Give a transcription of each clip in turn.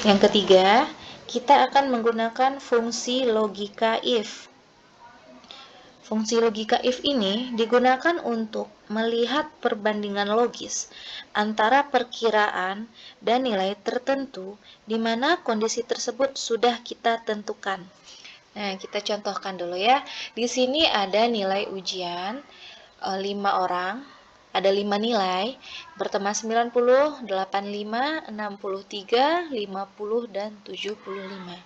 Yang ketiga, kita akan menggunakan fungsi logika if. Fungsi logika if ini digunakan untuk melihat perbandingan logis antara perkiraan dan nilai tertentu di mana kondisi tersebut sudah kita tentukan. Nah, kita contohkan dulu ya. Di sini ada nilai ujian 5 orang, ada 5 nilai, bertema 90, 85, 63, 50, dan 75.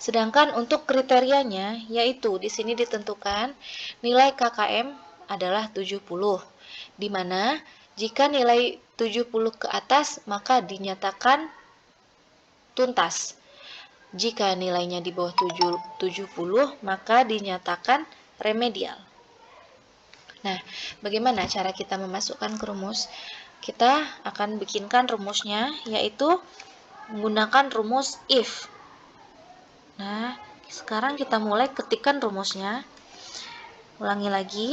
Sedangkan untuk kriterianya, yaitu di sini ditentukan nilai KKM adalah 70, di mana jika nilai 70 ke atas, maka dinyatakan tuntas. Jika nilainya di bawah 70, maka dinyatakan remedial. Nah, bagaimana cara kita memasukkan ke rumus? Kita akan bikinkan rumusnya, yaitu menggunakan rumus if. Nah, sekarang kita mulai ketikkan rumusnya. Ulangi lagi,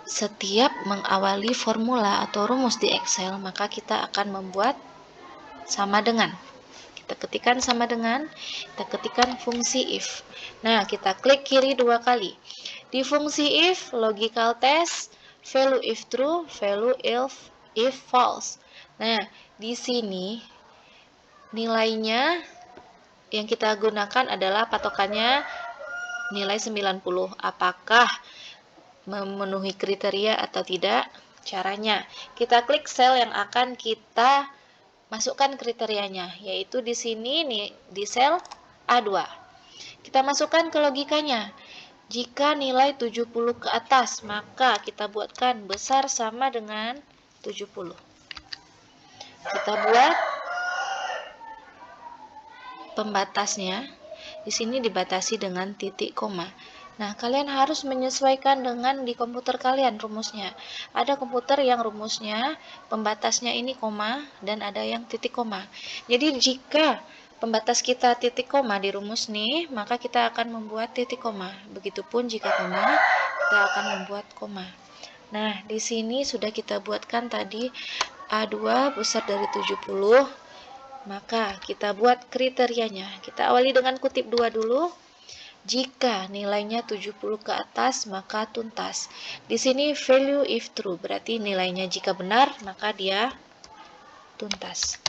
setiap mengawali formula atau rumus di Excel, maka kita akan membuat sama dengan. Kita ketikkan sama dengan, kita ketikkan fungsi if. Nah, kita klik kiri 2 kali. Di fungsi if, logical test, value if true, value if false. Nah, di sini nilainya yang kita gunakan adalah patokannya nilai 90. Apakah memenuhi kriteria atau tidak? Caranya, kita klik sel yang akan kita masukkan kriterianya, yaitu di sini nih, di sel A2. Kita masukkan ke logikanya. Jika nilai 70 ke atas, maka kita buatkan besar sama dengan 70. Kita buat pembatasnya. Di sini dibatasi dengan titik koma. Nah, kalian harus menyesuaikan dengan di komputer kalian rumusnya. Ada komputer yang rumusnya pembatasnya ini koma dan ada yang titik koma. Jadi jika pembatas kita titik koma di rumus nih, maka kita akan membuat titik koma. Begitupun jika koma, kita akan membuat koma. Nah, di sini sudah kita buatkan tadi A2 besar dari 70. Maka kita buat kriterianya. Kita awali dengan kutip 2 dulu. Jika nilainya 70 ke atas, maka tuntas. Di sini value if true, berarti nilainya jika benar, maka dia tuntas.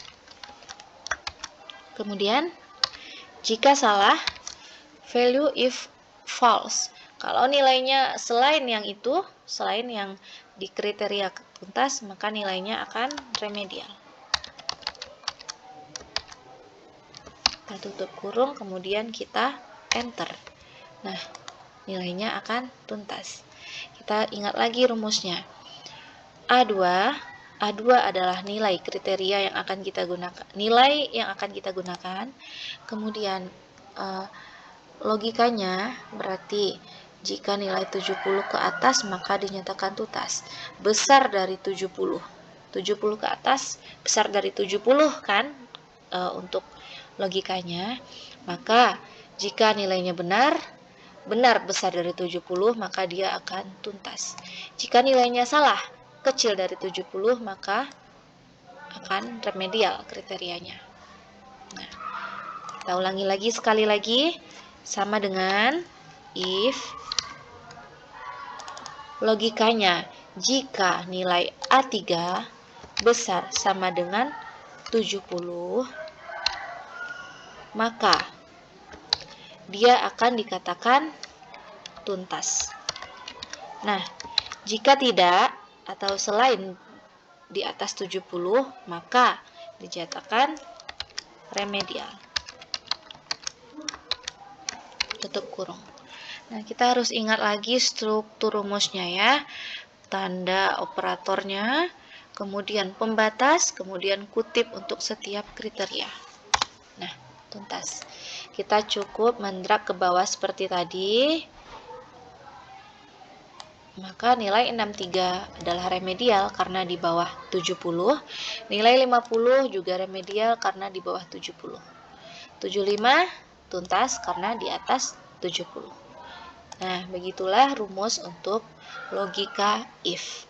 Kemudian, jika salah, value if false. Kalau nilainya selain yang itu, selain yang di kriteria tuntas, maka nilainya akan remedial. Kita tutup kurung, kemudian kita enter. Nah, nilainya akan tuntas. Kita ingat lagi rumusnya. A2 adalah nilai kriteria yang akan kita gunakan. Nilai yang akan kita gunakan. Kemudian logikanya berarti jika nilai 70 ke atas maka dinyatakan tuntas. Besar dari 70. 70 ke atas besar dari 70 kan untuk logikanya, maka jika nilainya benar besar dari 70, maka dia akan tuntas. Jika nilainya salah, kecil dari 70, maka akan remedial kriterianya. Nah, kita ulangi lagi sekali lagi, sama dengan if, logikanya jika nilai A3 besar sama dengan 70, maka dia akan dikatakan tuntas. Nah, jika tidak atau selain di atas 70, maka dinyatakan remedial. Tutup kurung. Nah, kita harus ingat lagi struktur rumusnya ya. Tanda operatornya, kemudian pembatas, kemudian kutip untuk setiap kriteria. Nah, tuntas. Kita cukup mendrag ke bawah seperti tadi. Maka nilai 63 adalah remedial karena di bawah 70. Nilai 50 juga remedial karena di bawah 70. 75 tuntas karena di atas 70. Nah, begitulah rumus untuk logika if.